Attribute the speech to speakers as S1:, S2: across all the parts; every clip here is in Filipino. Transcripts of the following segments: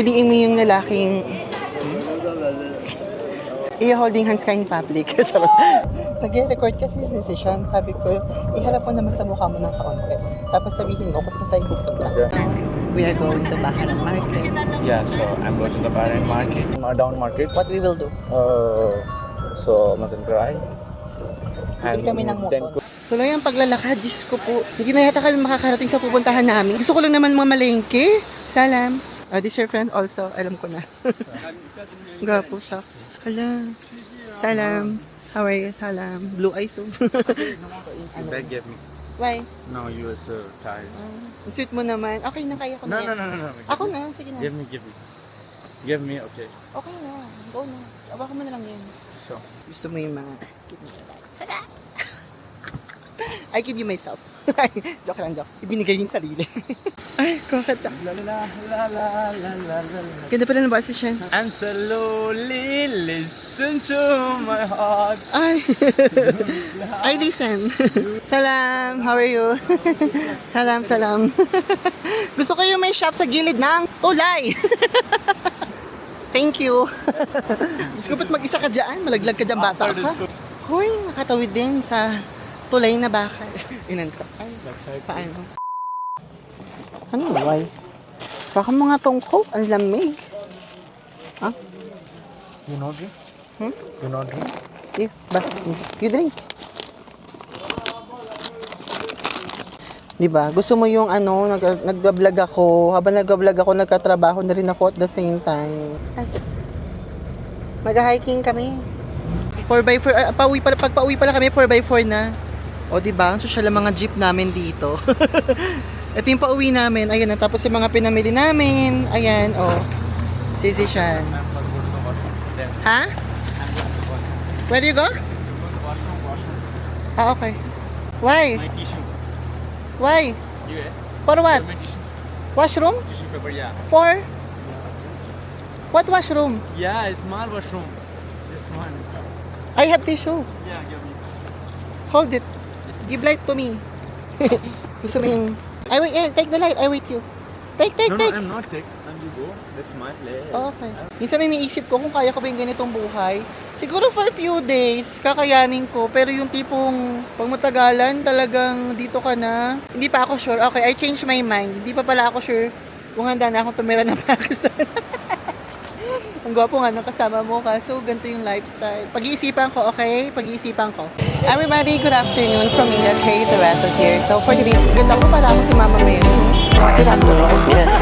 S1: Piliin mo yung lalaking i-holding hands ka in public. Nag-record kasi si Sean. Sabi ko, iharap mo naman sa mukha mo ng kaunti. Tapos sabihin mo, kung saan tayo pupunta. We are going to Baharan Market.
S2: Yeah, so I'm going to the Baharan Market, down market.
S1: What we will do?
S2: So Mutton Karai.
S1: Bili kami ng mukon. Tuloy ang paglalakad, Diyos ko po. Hindi na yata kami makakarating sa pupuntahan namin. Gusto ko lang naman mamalengke. Salam. This your friend also. Alam ko na. Gapo, shucks. Hala. Salam. How are you? Salam. Blue eyes, oh.
S2: Bag give me.
S1: Why?
S2: No, you are so tired.
S1: Sweet mo naman. Okay na, kaya ko na yan.
S2: No.
S1: Ako na, sige na.
S2: Give me. Give me, okay.
S1: Okay na, go na. Abakan mo na lang yan.
S2: So.
S1: Gusto mo yung mga... I give you myself. Joke lang, joke. Ibinigay yung sarili. Ay, kakata. Ganda pala ng boses siya.
S2: And slowly listen to my heart.
S1: Ay. I listen. Salam, how are you? Salam. Gusto ko yung may shop sa gilid ng tulay. Thank you. Gusto ko ba't mag-isa ka dyan? Malaglag ka dyan, bata ka. Hoy, nakatawid din sa tulay na bakal. Inan ko. Ay, paano? Ano, why? Baka mga tongko, ang lamig. Ha?
S2: You know drink? You know drink?
S1: Bas, you drink. Diba? Gusto mo yung ano, nag-vlog ako. Habang nag-vlog ako, nagkatrabaho na rin ako at the same time. Ay. Mag-hiking kami. 4x4, pag pauwi pala kami, 4x4 na. O diba, ang social ang mga jeep namin dito. Ito yung pauwi namin, ayan, tapos yung mga pinamili namin, ayan, o. Sisi siya. Ha? Where do you go? Ah, okay. Why?
S2: My tissue.
S1: Why?
S2: You
S1: For what?
S2: My tissue.
S1: Washroom?
S2: Tissue paper, yeah.
S1: For? What washroom?
S2: Yeah, a small washroom. This one.
S1: I have tissue.
S2: Yeah, give me.
S1: Hold it. Give light to me. Gusto mo yung... I wait, take the light. I wait you. Take.
S2: No, I'm not take. And you go. That's my place.
S1: Okay. Minsan iniisip ko kung kaya ko ba yung ganitong buhay. Siguro for a few days, kakayanin ko. Pero yung tipong pag matagalan, talagang dito ka na. Hindi pa ako sure. Okay, I changed my mind. Hindi pa pala ako sure kung handa na akong tumira ng Pakistan. Ang gwapo nga ng kasama mo, kaso ganito yung lifestyle. Pag-iisipan ko, okay? Pag-iisipan ko. Everybody, good afternoon from Mila Kay, the rest of here. So for today, good ako para ako si Mama Mary. Good afternoon. Yes.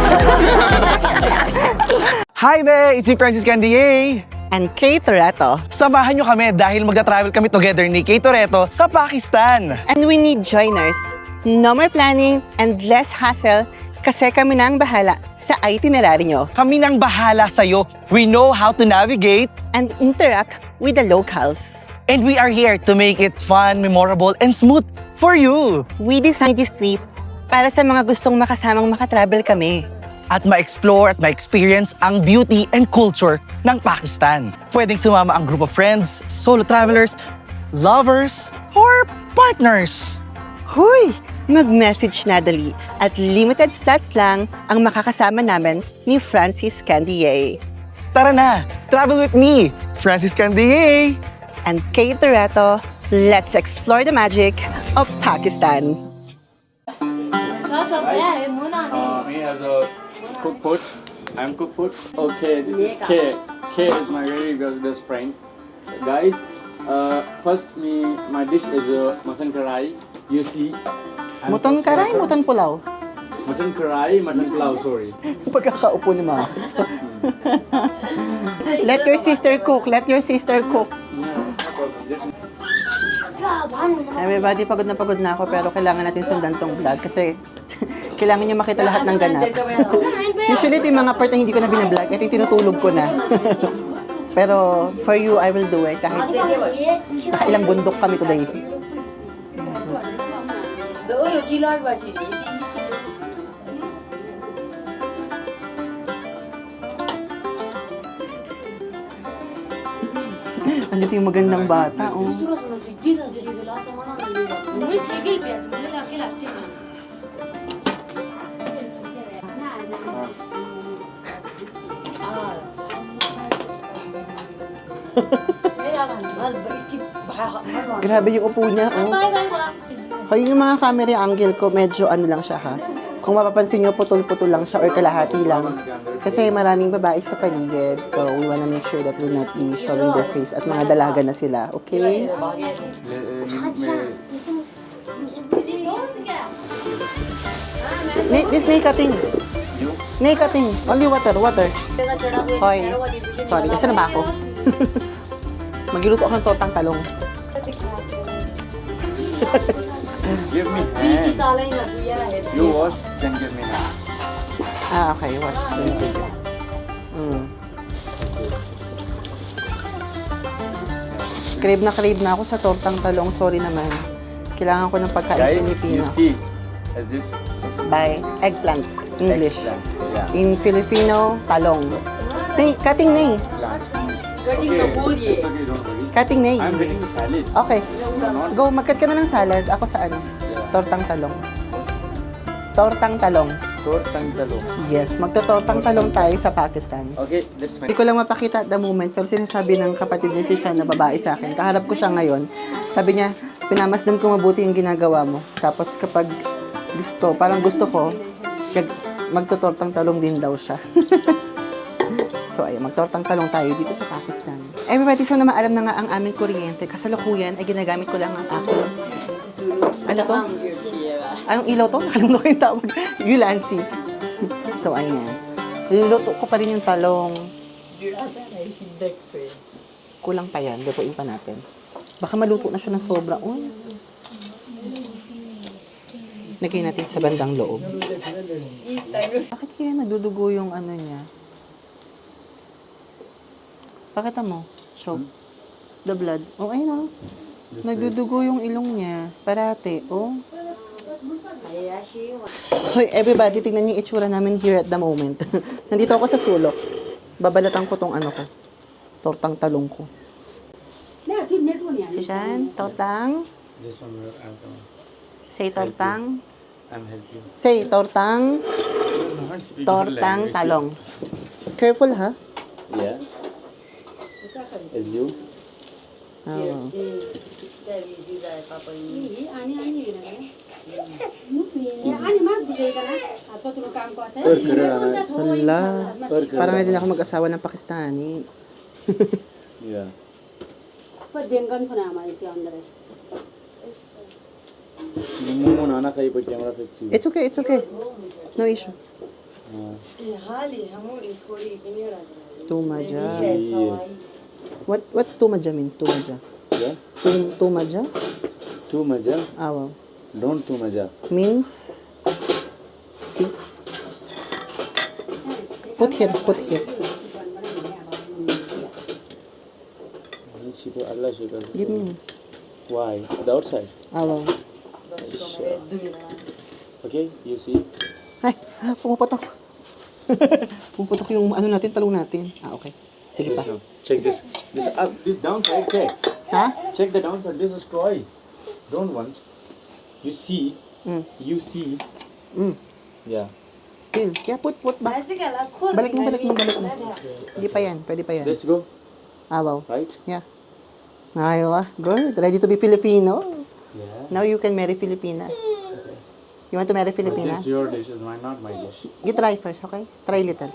S3: Hi there! It's si Francis Candier!
S1: And Kay Toretto.
S3: Samahan nyo kami dahil magta-travel kami together ni Kay Toretto sa Pakistan.
S1: And we need joiners. No more planning and less hassle kasi kami na ang bahala sa itinerary nyo.
S3: Kami nang bahala sa'yo. We know how to navigate.
S1: And interact with the locals.
S3: And we are here to make it fun, memorable, and smooth for you.
S1: We designed this trip para sa mga gustong makasamang makatravel kami.
S3: At ma-explore at ma-experience ang beauty and culture ng Pakistan. Pwedeng sumama ang group of friends, solo travelers, lovers, or partners.
S1: Huy! Mag-message na dali at limited slots lang ang makakasama namin ni Francis Candier.
S3: Tara na! Travel with me, Francis Candier!
S1: And Kay Toretto, let's explore the magic of Pakistan.
S2: Me as a cook food. I'm cook food. Okay, this is K. K is my very best friend. Guys, first my dish is mutton karai. You see.
S1: Muton karay, muton pulaw.
S2: Mutton karai, mutton pulao. Sorry.
S1: Pagkakaupo ni Mama. Let your sister cook. Let your sister cook. Everybody, pagod na ako pero kailangan natin sundan tong vlog kasi kailangan nyo makita lahat ng ganap. Usually, ito yung mga part na hindi ko na binablog. Ito yung tinutulog ko na. Pero for you, I will do it. Kahit ilang bundok kami today. Andito yung magandang bata, oh. Grabe yung upo niya, oh. Kayo yung mga camera angle ko, medyo ano lang siya, ha? Kung mapapansin nyo, putol-putol lang siya or kalahati lang. Kasi maraming babae sa paligid. So, we wanna make sure that we'll not be showing their face at mga dalaga na sila, okay? This nail cutting. Nail cutting. Only water. Hoy. Sorry, kasi na ba ako? Magluluto ako ng tortang talong.
S2: Just give me hand. You wash, then give me hand.
S1: Ah, okay. Wash. Crave na ako sa tortang talong. Sorry naman. Kailangan ko ng pagkain
S2: Guys, you
S1: Pilipino.
S2: see, as this
S1: By eggplant. English.
S2: eggplant. Yeah.
S1: In Filipino, talong. Cutting na
S2: Plant. Okay, it's okay, don't worry.
S1: Cutting na
S2: I'm getting the salad.
S1: Okay.
S2: Not
S1: Go, mag-cut ka na ng salad. Ako sa ano?
S2: Yeah.
S1: Tortang talong. Tortang talong.
S2: tortang talong.
S1: Yes, magtotortang talong tayo sa Pakistan.
S2: Okay, that's fine.
S1: Hindi ko lang mapakita at the moment, pero sinasabi ng kapatid ni Sisha na babae sa akin, kaharap ko siya ngayon, sabi niya, pinamasdan ko mabuti yung ginagawa mo. Tapos kapag gusto, parang gusto ko, magtotortang talong din daw siya. So ayun, magtortang talong tayo dito sa Pakistan. Everybody, so na maalam na nga ang aming kuryente. Kasalukuyan ay ginagamit ko lang ang aking, ano to? Anong ilaw to? Nakalimutan ko yung tawag. Yulansi. So ayan. Niluluto ko pa rin yung talong. Kulang pa yan. Lutuin pa natin. Baka maluto na siya ng sobra. Uy. Lagay natin sa bandang loob. Bakit kaya nadudugo yung ano niya? Pakita mo. Show. The blood. Oh, ayun oh. Nagdudugo yung ilong niya. Parate. Oh. Hoy, everybody, tingnan niyo yung itsura namin here at the moment. Nandito ako sa sulok. Babalatan ko tong ano ko. Tortang talong ko. Si Shan, tortang.
S2: Just one minute, I'm coming.
S1: Say tortang.
S2: I'm helping.
S1: Say tortang. Tortang talong. Careful, ha?
S2: Yeah. As you?
S1: Oh. Hala. Parang na din ako mag-asawa ng Pakistani.
S2: Yeah. Mumu nana kahi pa camera picture.
S1: It's okay, it's okay. No issue. Tumaja. What tumaja means? Tumaja.
S2: Yeah.
S1: Tumaja?
S2: Too maja.
S1: Wow.
S2: Don't too maja.
S1: Means, see? Put here, put here.
S2: She put Allah she does.
S1: Give me.
S2: Why? The outside.
S1: Wow.
S2: Okay, you see.
S1: Ay, pumuputok. Pumuputok yung ano natin, talong natin. Ah, okay. Sige pa.
S2: This one. Check this. This up. This downside. Check.
S1: Ha?
S2: Check the downside. This is twice. Don't want. You see.
S1: Mm.
S2: You see.
S1: Mm.
S2: Yeah.
S1: Still. Kaya put back. Balik mo. Hindi pa yan. Pwede pa yan.
S2: Let's go.
S1: Ah, wow.
S2: Right?
S1: Yeah. Ayaw ah. Good. Ready to be Filipino?
S2: Yeah.
S1: Now you can marry Filipina. You want to marry Filipina?
S2: But this your dish is mine, not my dish.
S1: You try first, okay? Try little.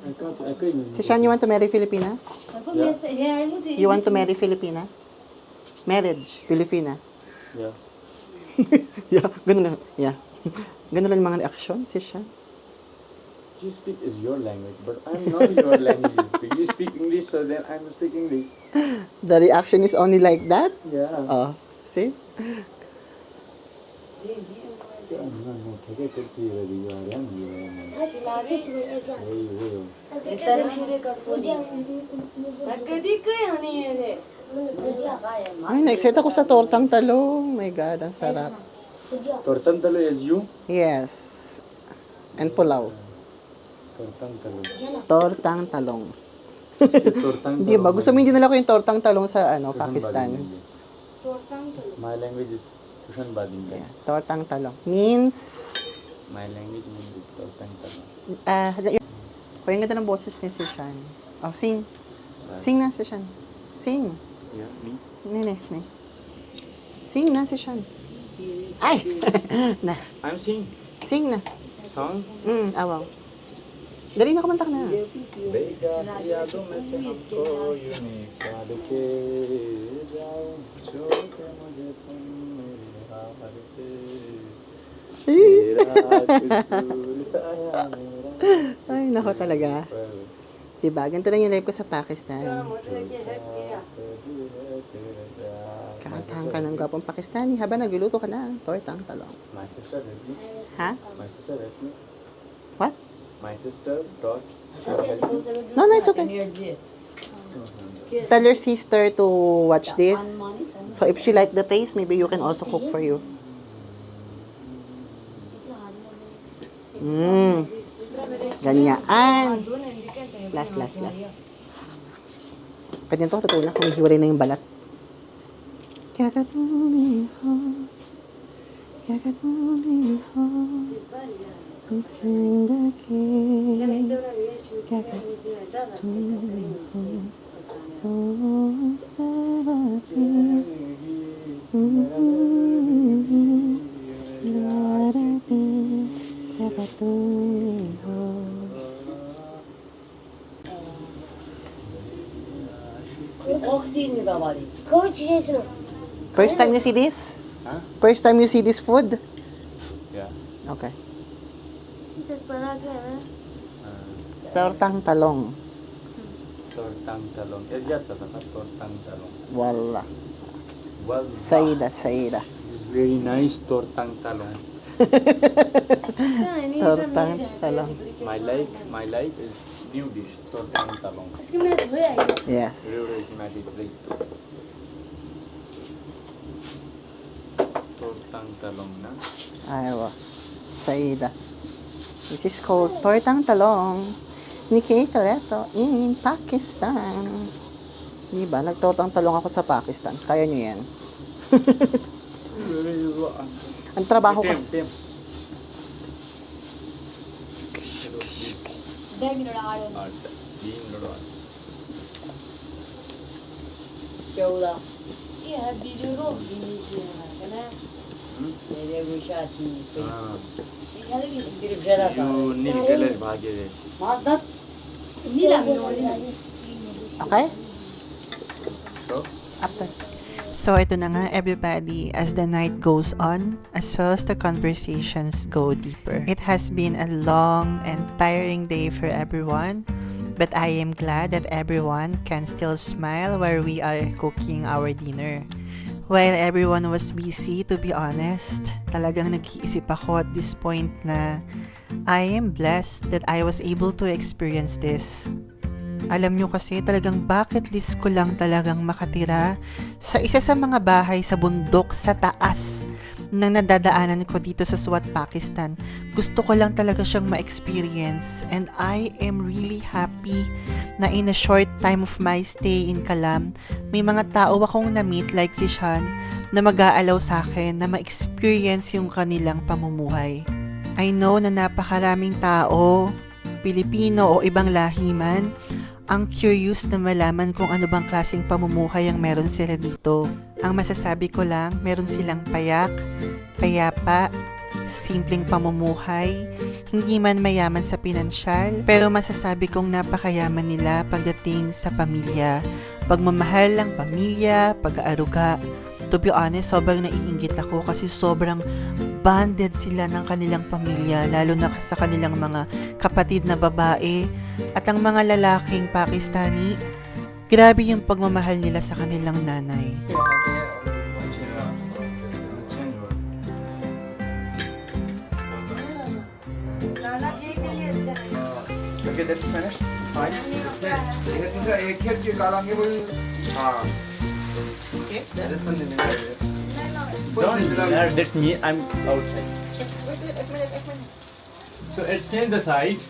S2: I can't.
S1: Si Sean, you want to marry Filipina? You want to marry Filipina? Marriage, Filipina.
S2: Yeah.
S1: Yeah, ganun lang. Yeah. Ganun lang yung mga reaction, si Sean.
S2: You speak is your language, but I'm not your language. You speak English, so then I'm speaking English.
S1: The reaction is only like that?
S2: Yeah.
S1: Oh, see? Ay, na-excite ako sa tortang talong. My God, ang sarap.
S2: Tortang talo is you?
S1: Yes. And pulaw.
S2: Tortang talo.
S1: Tortang talong.
S2: Tortang
S1: Hindi ba? Gusto mo hindi nila ko yung tortang talong sa ano, Pakistan.
S2: My language is Kushan Badinka.
S1: Yeah. Tortang talong. Means,
S2: My language means tortang talo.
S1: yung ganda ng boses ni si Sean. Oh, sing. Sing na si Sean. Sing.
S2: Yeah, me.
S1: Ne. Sing na si Sean. Ay! na.
S2: I'm singing.
S1: Sing na.
S2: Song.
S1: Awaw. Dali na, kumantak na.
S2: बेगा यादों में से हमको यूं निकाल के जाओ जो के मुझे तुम मेरे हाथ पे तेरा कसूर आया मेरा
S1: Ay, nako talaga. Diba? Ganito lang yung life ko sa Pakistan. Kakantahan ka ng gwapong Pakistani habang nagluluto ka ng tortang talong.
S2: My sister let me.
S1: Ha?
S2: My sister let me.
S1: What?
S2: My sister taught.
S1: No, it's okay. Tell your sister to watch this. So if she like the taste, maybe you can also cook for you. Ganyaan. Last. Pwede nito, totoo na. Humihiwalay na yung balat. Kya ka tumi ho, kya ka tumi ho, zindagi, kya ka tumi ho, oh sabati, narati, kya ka tumi ho. First time you see this?
S2: Huh?
S1: First time you see this food?
S2: Yeah.
S1: Okay. Tortang talong.
S2: Tortang talong. Yatsat था tortang talong.
S1: Wallah.
S2: Well,
S1: Saida.
S2: this is very nice tortang talong.
S1: Tortang talong.
S2: My like is new dish tortang talong.
S1: Yes.
S2: Very original. Tortang talong na.
S1: Aywa. Saida. This is called tortang talong ni Kate Toretto in Pakistan. Diba? Nagtortang talong ako sa Pakistan. Kaya nyo yan. Ang trabaho ko. Okay? After. So, ito na nga, everybody, as the night goes on, as well as the conversations go deeper. It has been a long and tiring day for everyone, but I am glad that everyone can still smile while we are cooking our dinner. While everyone was busy, to be honest, talagang nag-iisip ako at this point na I am blessed that I was able to experience this. Alam nyo kasi talagang bucket list ko lang talagang makatira sa isa sa mga bahay sa bundok sa taas ng nadadaanan ko dito sa Swat, Pakistan. Gusto ko lang talaga siyang ma-experience and I am really happy na in a short time of my stay in Kalam, may mga tao akong na-meet like si Sean na mag-aalaw sa akin na ma-experience yung kanilang pamumuhay. I know na napakaraming tao, Pilipino o ibang lahi man, ang curious na malaman kung ano bang klaseng pamumuhay ang meron sila dito. Ang masasabi ko lang, meron silang payak, payapa, simpleng pamumuhay, hindi man mayaman sa pinansyal, pero masasabi kong napakayaman nila pagdating sa pamilya, pagmamahal ng pamilya, pag-aaruga. To be honest, sobrang naiinggit ako kasi sobrang bonded sila ng kanilang pamilya, lalo na sa kanilang mga kapatid na babae at ang mga lalaking Pakistani. Grabe yung pagmamahal nila sa kanilang nanay.
S4: Okay, that's finished. Fine. एक खेत के कालांगे वो हाँ
S2: Don't, that's me. I'm outside. So it's in the side.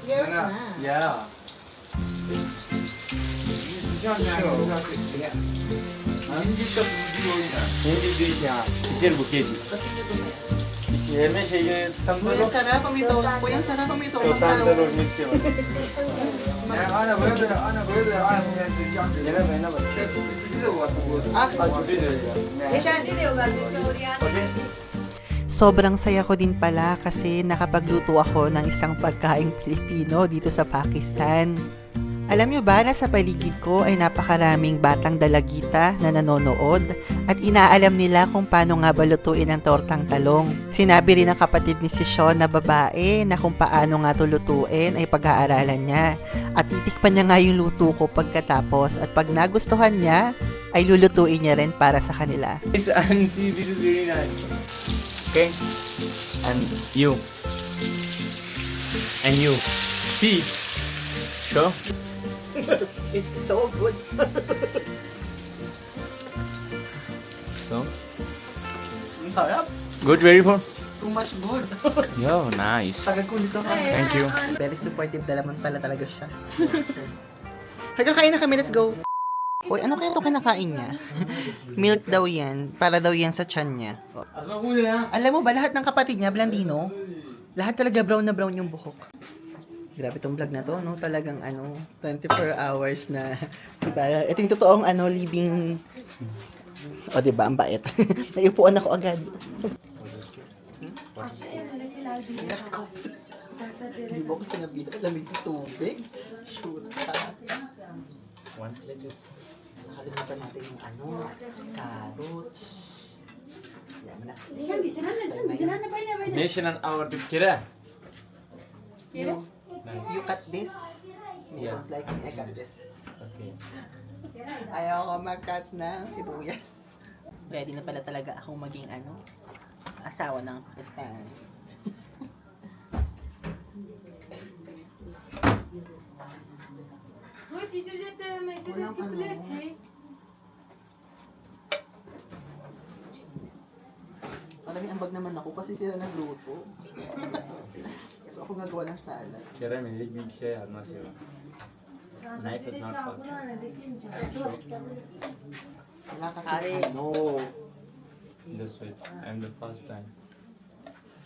S2: Yeah. Hindi dish ya. Sicil bukeji. Yerine şeyi tam
S1: Kuya, sarap ang ito. Kuya, sarap ang ito.
S2: tam da miske var.
S4: أنا بيض أنا
S1: Sobrang saya ko din pala kasi nakapagluto ako ng isang pagkaing Pilipino dito sa Pakistan. Alam nyo ba na sa paligid ko ay napakaraming batang dalagita na nanonood at inaalam nila kung paano nga ba lutuin ang tortang talong. Sinabi rin ng kapatid ni si Sean na babae na kung paano nga ito lutuin ay pag-aaralan niya. At titikpan niya nga yung luto ko pagkatapos at pag nagustuhan niya ay lulutuin niya rin para sa kanila.
S2: This and see, this is very nice. Okay? And you. And you. See? Sure?
S1: It's so good.
S2: So?
S1: Ang sarap.
S2: Good, very good.
S1: Too much good.
S2: Yo, nice.
S1: Tagal ko nito ha.
S2: Thank you.
S1: Very supportive na naman pala talaga siya. Kakain na kami, let's go. Uy, ano kaya ito kinakain niya? Milk daw yan. Para daw yan sa tiyan niya. Alam mo ba, lahat ng kapatid niya, Blandino, lahat talaga brown na brown yung buhok. Grabe tong vlog na to, no? Talagang 24 hours na. Ito yung totoong living. O, diba? Ang bait. Naiupuan ako agad. Hindi mo ko sinabi na lamig yung tubig. Shoot ka.
S2: One plate is...
S1: Nakalimutan natin yung carrots. Yan mo na.
S2: Nation and our kira.
S1: You cut this? You
S2: Yeah.
S1: don't like me, I cut this.
S2: Okay.
S1: Ayaw ko mag-cut ng sibuyas. Ready na pala talaga akong maging asawa ng Pakistan.
S5: Oui, tu sais, mais c'est
S1: Walang
S5: du poulet, hein.
S1: Marami ambag naman ako kasi sila nagluto. So ako gagawa ng salad.
S2: Kira mein ek bhi şey alma seva. Knife is not fast.
S1: Wala kasi
S2: Just wait. I'm the first time.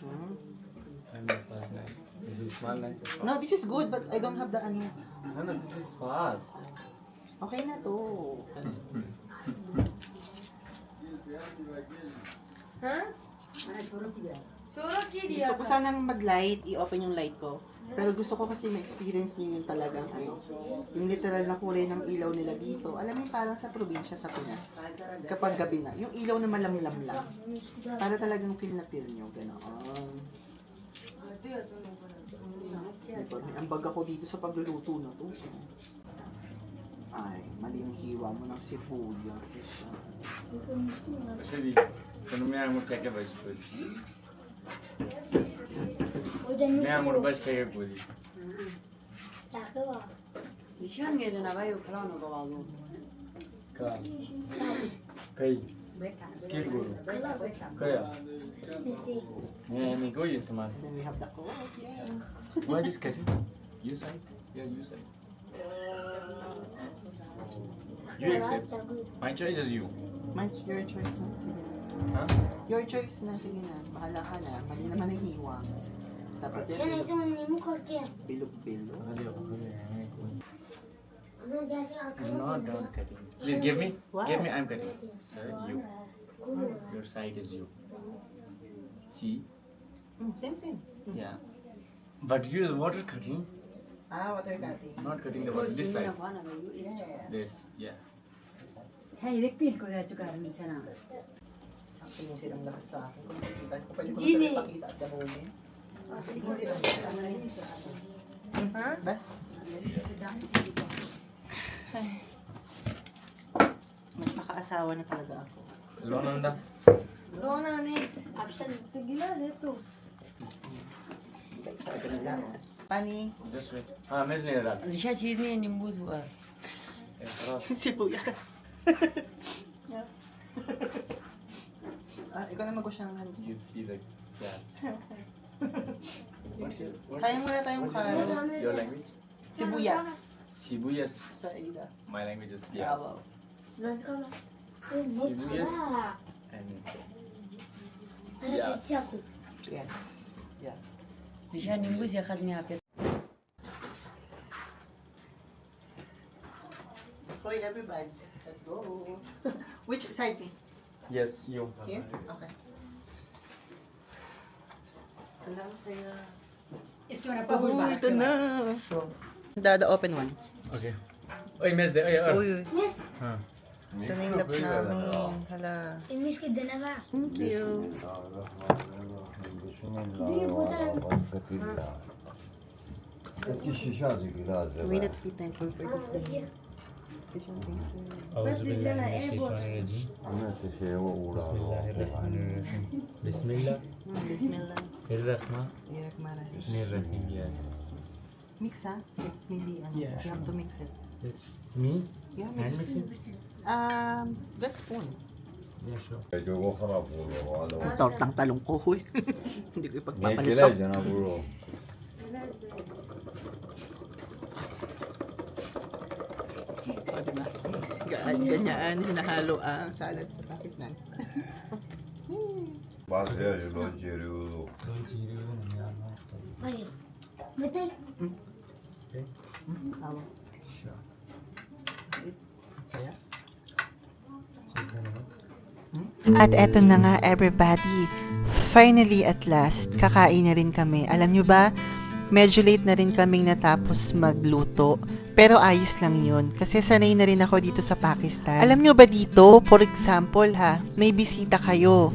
S1: Hmm?
S2: I'm the first time. This is small knife. Is fast.
S1: No, this is good but I don't have the
S2: No, this is fast.
S1: Okay na to.
S5: Huh? Shoro ki diya
S1: Gusto ko sanang mag-light, i-open yung light ko. Pero gusto ko kasi ma-experience niyo yung talagang yung literal na kulay ng ilaw nila dito. Alam mo yung parang sa probinsya sa Pinas. Kapag gabi na, yung ilaw na malamlam lang. Para talagang feel na feel nyo. Ganoon. Diba? May ambag ako dito sa pagluluto na to. Ay, mali yung hiwa mo ng sibuyas.
S2: Actually, kung may amor kaya ba isko? May amor ba kaya puli?
S5: Nishan gele na bayo khalano ko babu.
S2: Ka. Kay. Skill guru. Kaya. नहीं कोई इस्तेमाल
S1: Then we have the clothes, yes.
S2: Why this cutting? You side? Yeah, you side. You accept. My choice is you.
S1: Your choice na. Sige.
S2: Huh?
S1: Your choice na. Sige na. Bahala ka na. Mali naman ang hiwa. Dapat yan. Bilog-bilog.
S2: I'm not done cutting. Please give me.
S1: What?
S2: Give me. I'm cutting. Sir, you. Your side is you. See?
S1: Same.
S2: Yeah. But you is water cutting,
S1: Water cutting.
S2: not cutting the water. This side.
S1: Yeah.
S2: This. Yeah.
S5: Hey, repeat ko ya chuka ni sana.
S1: Tingin silang lahat sa akin. Kung makikita ko, pwede ko
S5: Gini.
S1: sila ipakita at the moment. Tingin silang lahat.
S5: Huh?
S1: Bas? Ay. Mas makaasawa na talaga ako.
S2: Lonanda.
S5: Rona ne option tigila leto.
S1: Talaga nila. Pani,
S2: Just wait. हाँ मैं नहीं रहा.
S5: Zisha cheese में नींबू हुआ.
S1: sibuyas. Ikaw na mag-wash ng hands.
S2: You see the gas.
S1: Kaya muna tayong carrots.
S2: Your language?
S1: Sibuyas.
S2: Sibuyas.
S1: Sa ida.
S2: My language is pias.
S1: Bravo.
S2: Sibuyas and pias.
S1: Yes. Yeah.
S5: Zisha नींबू से खत्म यहाँ पे.
S1: Okay, everybody. Let's go. Which side me?
S2: Yes, you.
S1: Here? Okay. Alam saya.
S5: इसके बाद पहुल
S1: Oh,
S5: बात
S1: ito na. The open one.
S2: Okay. Oy, miss de. Oy,
S1: Uy,
S5: miss
S2: Huh.
S1: ito na yung laps namin. Hala.
S5: Miss के देना बा
S1: Thank you.
S6: Eski şişacı biraz.
S1: Wait, let's be thankful for this day. Sishan, thank you.
S5: बस इसे ना ए बोल
S6: Neyse şeye uğra.
S2: Bismillah.
S1: Bismillah.
S2: Ar-Rahman.
S1: Bismillahirrahmanirrahim.
S2: Ar-Rahim. Yes.
S1: Mix ah. It's maybe
S2: Yeah.
S1: you have to mix it.
S2: Me?
S1: Yeah,
S2: Hand
S1: mix.
S2: mixing?
S1: That spoon.
S2: Yeah, sure.
S6: Jogo harap oluyor.
S1: Tortang talong ko, huy. Hindi ko
S6: Ne
S1: ipagpapalit to.
S6: geleceğin ha bro?
S1: O, diba? Ganyan, hinahalo ang salad sa Pakistan.
S6: Bazıya yolun geliyor.
S5: भाई बता
S1: Awa.
S2: Sure.
S1: Saya.
S7: At eto na nga everybody, finally at last, kakain na rin kami. Alam nyo ba, medyo late na rin kaming natapos magluto. Pero ayos lang yun, kasi sanay na rin ako dito sa Pakistan. Alam nyo ba dito, for example ha, may bisita kayo.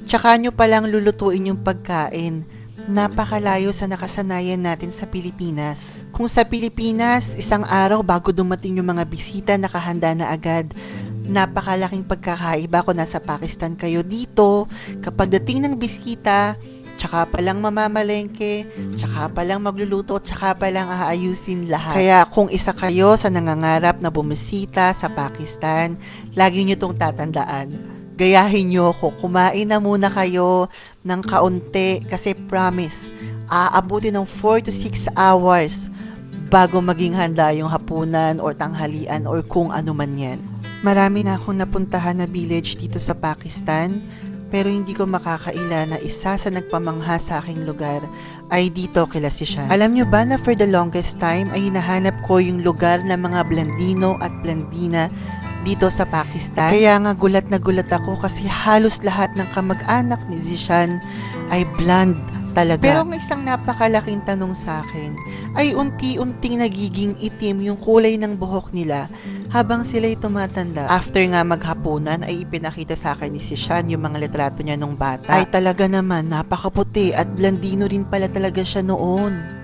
S7: Tsaka nyo palang lulutuin yung pagkain. Napakalayo sa nakasanayan natin sa Pilipinas. Kung sa Pilipinas, isang araw bago dumating yung mga bisita, nakahanda na agad. Napakalaking pagkakaiba kung nasa Pakistan kayo. Dito, kapag dating ng bisita, tsaka palang mamamalengke, tsaka palang magluluto, tsaka palang aayusin lahat. Kaya kung isa kayo sa nangangarap na bumisita sa Pakistan, lagi nyo tong tatandaan. Gayahin nyo ako, kumain na muna kayo ng kaunti kasi promise, aabuti ng 4 to 6 hours bago maging handa yung hapunan or tanghalian or kung ano man yan. Marami na akong napuntahan na village dito sa Pakistan, pero hindi ko makakaila na isa sa nagpamangha sa aking lugar ay dito kila Sishan. Alam nyo ba na for the longest time ay hinahanap ko yung lugar ng mga Blandino at Blandina dito sa Pakistan. Kaya nga gulat na gulat ako kasi halos lahat ng kamag-anak ni Zishan ay bland talaga. Pero ang isang napakalaking tanong sa akin ay unti-unting nagiging itim yung kulay ng buhok nila habang sila'y tumatanda. After nga maghapunan ay ipinakita sa akin ni Zishan yung mga litrato niya nung bata. Ay talaga naman napakaputi at blandino rin pala talaga siya noon.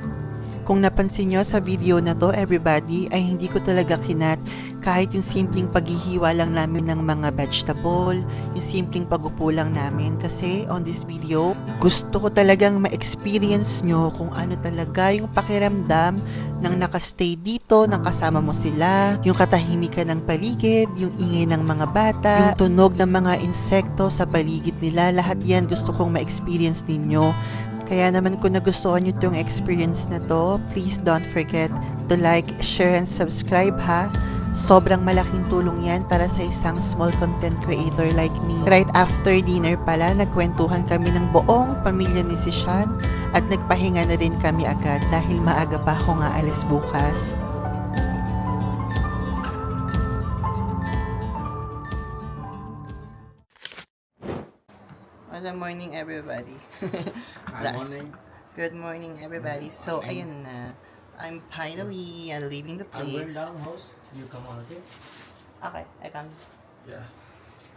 S7: Kung napansin nyo sa video na to, everybody, ay hindi ko talaga kinat kahit yung simpleng paghihiwa lang namin ng mga vegetable, yung simpleng pagupo lang namin. Kasi on this video, gusto ko talagang ma-experience nyo kung ano talaga yung pakiramdam ng nakastay dito, nang kasama mo sila, yung katahimikan ng paligid, yung ingay ng mga bata, yung tunog ng mga insekto sa paligid nila. Lahat yan gusto kong ma-experience ninyo. Kaya naman kung nagustuhan nyo itong experience na to, please don't forget to like, share, and subscribe ha. Sobrang malaking tulong yan para sa isang small content creator like me. Right after dinner pala, nagkwentuhan kami ng buong pamilya ni Zishan at nagpahinga na rin kami agad dahil maaga pa ako nga alis bukas.
S1: Good morning, everybody.
S2: Good morning.
S1: Good morning, everybody. So, ayun na. I'm finally leaving the
S2: I'm going
S1: place.
S2: down house. You come on, okay?
S1: Okay, I come.
S2: Yeah.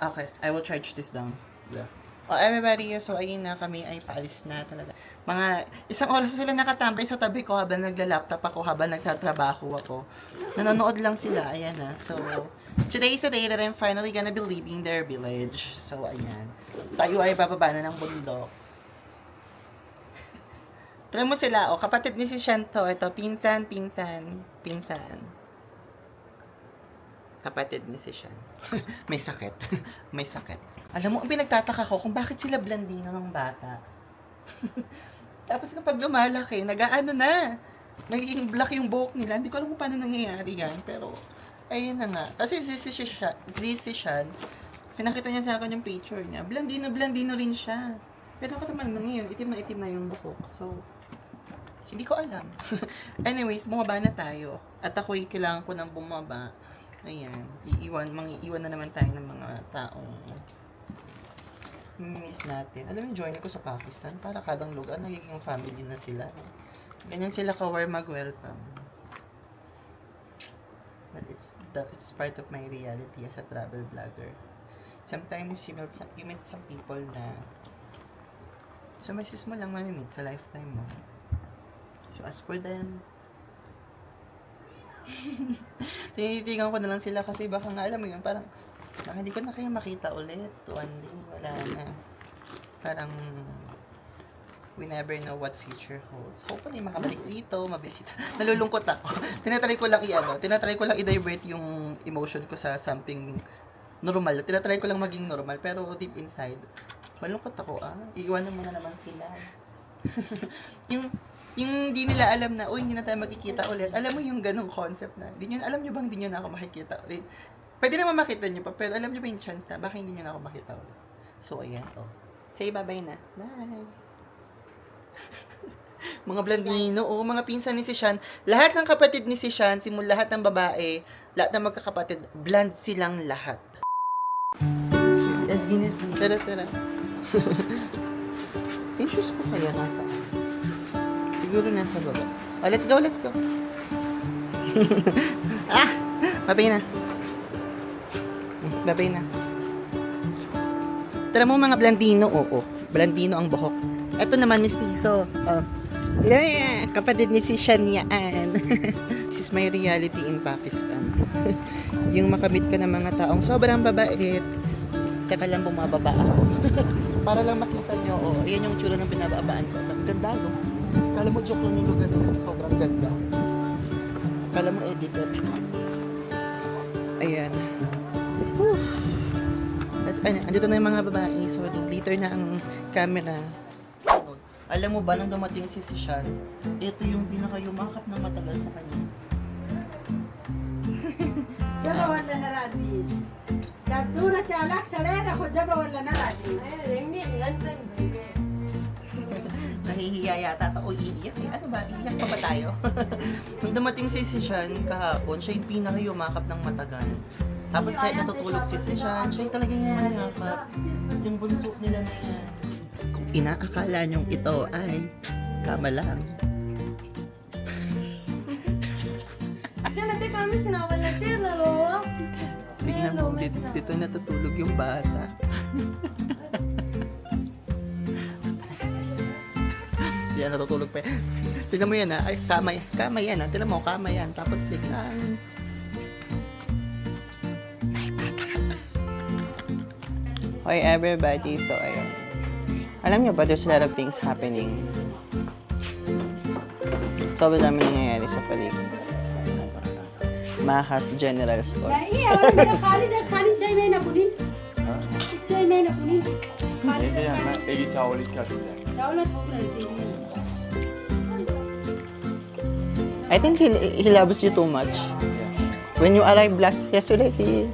S1: Okay, I will charge this down.
S2: Yeah.
S1: Oh, everybody, so ayun na, kami ay paalis na talaga. Mga isang oras na sila nakatambay sa tabi ko habang nagla-laptop ako, habang nagtatrabaho ako. Nanonood lang sila, ayan na. So, today is the day that I'm finally gonna be leaving their village. So, ayan. Tayo ay bababa na ng bundok. Try mo sila, oh, kapatid ni si Shanto, ito, pinsan. Kapatid ni si Shan. May sakit. May sakit. Alam mo, ang pinagtataka ko kung bakit sila blandino ng bata. Tapos kapag lumalaki, nag-aano na. Nagiging black yung buhok nila. Hindi ko alam kung paano nangyayari yan. Pero, ayun na nga. Kasi si Shan, pinakita niya sa akin yung picture niya. Blandino rin siya. Pero ako naman ngayon, itim na yung buhok. So, hindi ko alam. Anyways, bumaba na tayo. At ako'y kailangan ko nang bumaba. Ayan, mangiiwan na naman tayo ng mga taong miss natin. Alam mo, join ko sa Pakistan, para kadang lugar, nagiging family na sila. Ganyan sila ka-war mag-welcome. But it's part of my reality as a travel vlogger. Sometimes you meet some people na so meses mo lang mamimit sa lifetime mo. So as for them, tinitigan ko na lang sila kasi baka nga alam mo yun, parang baka hindi ko na kayo makita ulit. One day, wala na. Parang we never know what future holds. Hopefully, makabalik dito, mabisita. Nalulungkot ako. Tinatry ko lang i-divert yung emotion ko sa something normal. Tinatry ko lang maging normal, pero deep inside, malungkot ako, iiwanan mo na naman sila. yung hindi nila alam na, hindi na tayo magkikita ulit. Alam mo yung ganong concept na, alam nyo bang hindi nyo na ako makikita ulit? Pwede naman makita nyo pa, pero alam nyo ba yung chance na, baka hindi nyo na ako makita ulit? So, ayan, Say bye-bye na. Bye! Mga blandino, mga pinsan ni si Sean. Lahat ng kapatid ni si Sean, simula lahat ng babae, lahat ng magkakapatid, bland silang lahat. Tara. Yung shoes ko sa'yo, nasa. Siguro nasa baba. Let's go. Babay na. Tara mo mga blandino, blandino ang buhok. Ito naman, mestizo. Kapatid ni si Sean yan. This is my reality in Pakistan. Yung makamit ka ng mga taong sobrang babait. Teka lang, bumababa ako. Para lang makita nyo, yan yung tsura ng binababaan ko. Ganda, no? Kala mo joke lang yung lugar na yun. Sobrang ganda. Kala mo edited. Ayan. Whew. Andito na yung mga babae. So, later na ang camera. Alam mo ba, nang dumating si Sean, ito yung pinakayumakap ng matagal sa kanya.
S5: जब वाला नाराजी दादूरा चालाक सड़े देखो जब वाला नाराजी रेंगी लंदन भेगे
S1: Nahihiya yata ito. Iiyak eh. Ano ba? Iiyak pa ba tayo? Nung dumating si Sean kahapon, siya yung pinakayumakap ng matagal. Tapos kahit natutulog si Sean, siya yung talagang yumayakap. Yung bunso nila na yan. Kung inaakala niyong ito ay kama lang.
S5: Sino te kami sinawala te laro
S1: Tignan mo, dito natutulog yung bata. Yan, natutulog pa yan. Tignan mo yan ay kama yan tignan mo, kama yan. Tapos biglang Hi everybody, so ayun. Alam niyo ba, there's a lot of things happening. Sobrang dami nangyayari sa paligid. Mahas General Store.
S5: नहीं और मेरा खाली जस खाली चाय में ना पुनी चाय में ना पुनी
S2: एक चावल इसका
S5: चावल ठोक रहे थे
S1: I think he loves you too much. When you arrived yesterday, he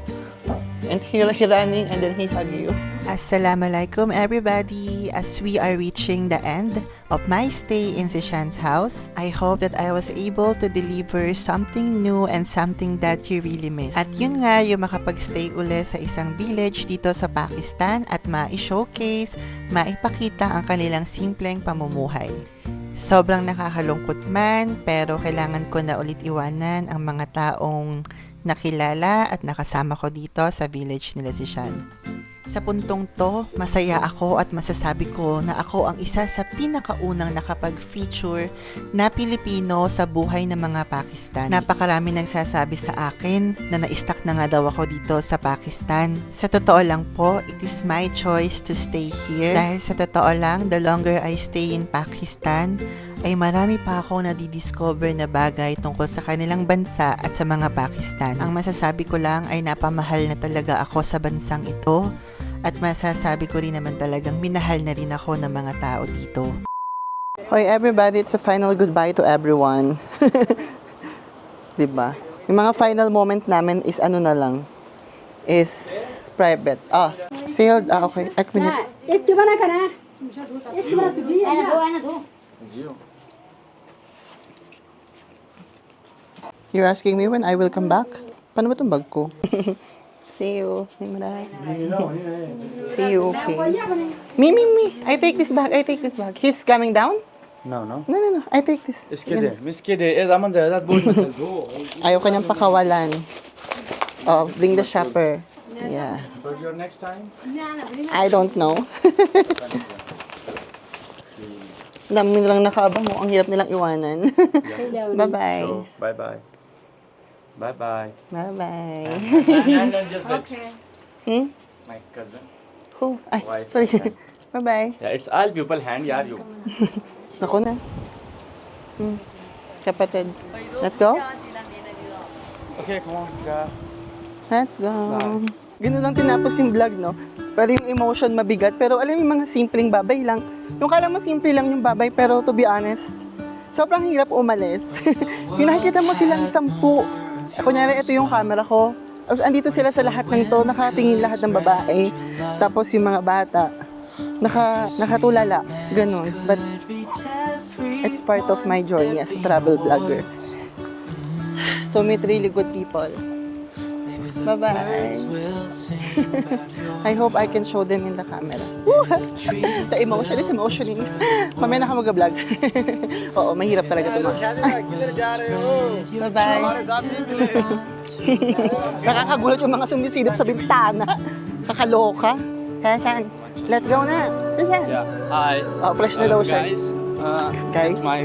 S1: running and then he hug you.
S7: Assalamualaikum everybody. As we are reaching the end of my stay in Zishan's house, I hope that I was able to deliver something new and something that you really miss. At yun nga, yung makapag-stay uli sa isang village dito sa Pakistan at ma-showcase, maipakita ang kanilang simpleng pamumuhay. Sobrang nakakalungkot man, pero kailangan ko na ulit iwanan ang mga taong nakilala at nakasama ko dito sa village nila Zishan. Sa puntong to, masaya ako at masasabi ko na ako ang isa sa pinakaunang nakapag-feature na Pilipino sa buhay ng mga Pakistan. Napakarami nagsasabi sa akin na na-stuck na nga daw ako dito sa Pakistan. Sa totoo lang po, it is my choice to stay here. Dahil sa totoo lang, the longer I stay in Pakistan, ay marami pa ako nadidiscover na bagay tungkol sa kanilang bansa at sa mga Pakistan. Ang masasabi ko lang ay napamahal na talaga ako sa bansang ito at masasabi ko rin naman talagang minahal na rin ako ng mga tao dito.
S1: Hoy everybody, it's a final goodbye to everyone. Diba? Yung mga final moment namin is ano na lang, is private. Sealed. Okay. Ek minute.
S5: इसके बना करना इसके बना तू भी है ना दो
S2: Zio.
S1: You're asking me when I will come back? Paano ba itong bag ko? See you. See you, okay. Me. I take this bag. He's coming down?
S2: No.
S1: No. I take this.
S2: Zaman ziyarət boş məsələ.
S1: Ayaw kanyang pakawalan. Oh, bring the shopper. Yeah.
S2: For your next time?
S1: I don't know. Dami nilang nakaabang mo. Ang hirap nilang iwanan. Bye-bye.
S2: So, bye-bye. Bye-bye.
S1: Bye-bye.
S2: And just wait.
S1: Hmm?
S2: My cousin.
S1: Who? Ay,
S2: Wife.
S1: sorry. Bye-bye.
S2: Yeah, it's all people hand, yaar, you.
S1: Naku na. Kapatid. Let's go?
S2: Okay, come on. Go.
S1: Let's go. Ganun lang tinapos yung vlog, no? Pero yung emotion mabigat. Pero alam mo yung mga simpleng babay lang. Yung kala mo simple lang yung babay, pero to be honest, sobrang hirap umalis. Yung nakikita mo silang 10. Kunyari, ito yung camera ko. Andito sila sa lahat ng to, nakatingin lahat ng babae. Tapos yung mga bata, nakatulala. Ganun. But it's part of my journey as a travel vlogger. To meet really good people. Bye-bye. I hope I can show them in the camera. The emotion is emotioning. Mamaya na ka mag-vlog. Oo, mahirap talaga ito. Bye-bye. Nakakagulat yung mga sumisilip sa bintana. Kakaloka. Sashan, let's go na. Sashan.
S2: Yeah. Hi.
S1: Oh, fresh na daw siya.
S2: Guys.
S1: Guys.
S2: That's my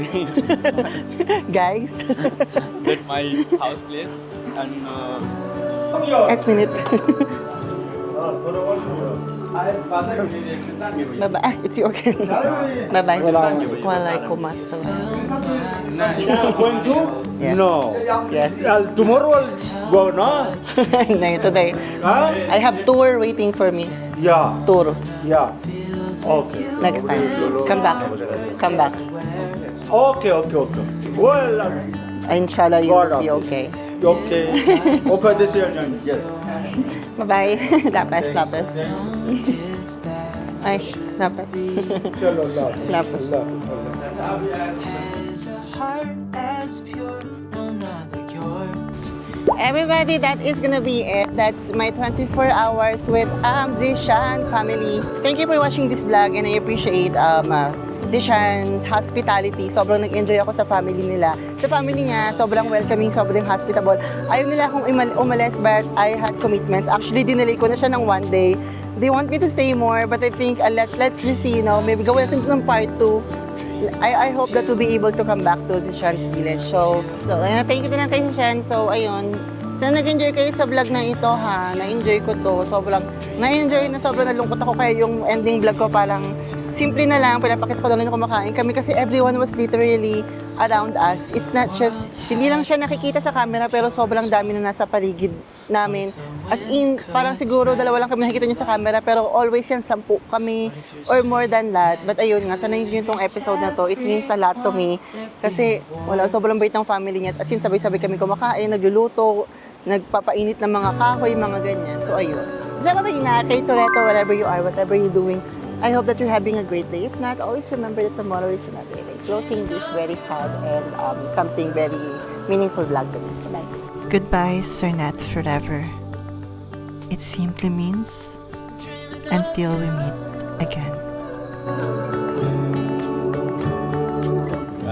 S1: Guys.
S2: that's my house place and
S1: Ek minute. Bye-bye. Ah, it's your turn. Bye-bye. Walaikum assalam.
S6: Going to?
S1: Yes.
S6: No.
S1: Yes.
S6: Tomorrow I'll go, no?
S1: No, today.
S6: Huh?
S1: I have tour waiting for me.
S6: Yeah.
S1: Tour.
S6: Yeah. Okay.
S1: Next time. Come back. Come back.
S6: Okay. Well,
S1: Inshallah, you
S6: God
S1: will be
S6: of
S1: okay.
S6: okay. Okay, this year, yes.
S1: Bye-bye. Lapas. Ay, lapas.
S6: Chalo, Allah.
S1: Lapas. Everybody, that is gonna be it. That's my 24 hours with Zishan family. Thank you for watching this vlog and I appreciate Zishan's hospitality. Sobrang nag-enjoy ako sa family nila. Sa family niya, sobrang welcoming, sobrang hospitable. Ayaw nila akong umalis but I had commitments. Actually, dinelay ko na siya ng 1 day. They want me to stay more but I think let's just see, maybe gawin natin ng part 2. I hope that we'll be able to come back to Zishan's village. So thank you din kay Zishan. So, ayun. Sana nag-enjoy kayo sa vlog na ito, ha. Na-enjoy ko to. Sobrang nalungkot ako kaya yung ending vlog ko parang simple na lang, pinapakita ko na lang kumakain kami kasi everyone was literally around us. It's not just, hindi lang siya nakikita sa camera pero sobrang dami na nasa paligid namin. As in, parang siguro 2 lang kami nakikita nyo sa camera pero always yan 10 kami or more than that. But ayun nga, sana yun itong episode na to. It means a lot to me kasi sobrang bait ng family niya. As in, sabay-sabay kami kumakain, nagluluto, nagpapainit ng mga kahoy, mga ganyan. So ayun. Sa mga ina, kay Toretto, whatever you are, whatever you're doing, I hope that you're having a great day. If not, always remember that tomorrow is another day. Closing this very sad and something very meaningful vlog to me. Bye.
S7: Goodbyes are not forever. It simply means until we meet again.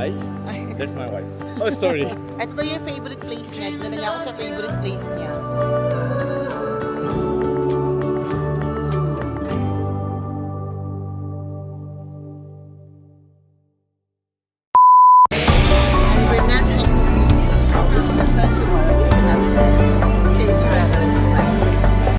S2: guys, that's my wife. Oh, sorry.
S1: Ito daw yung favorite place niya. Dinala niya ako sa favorite place niya.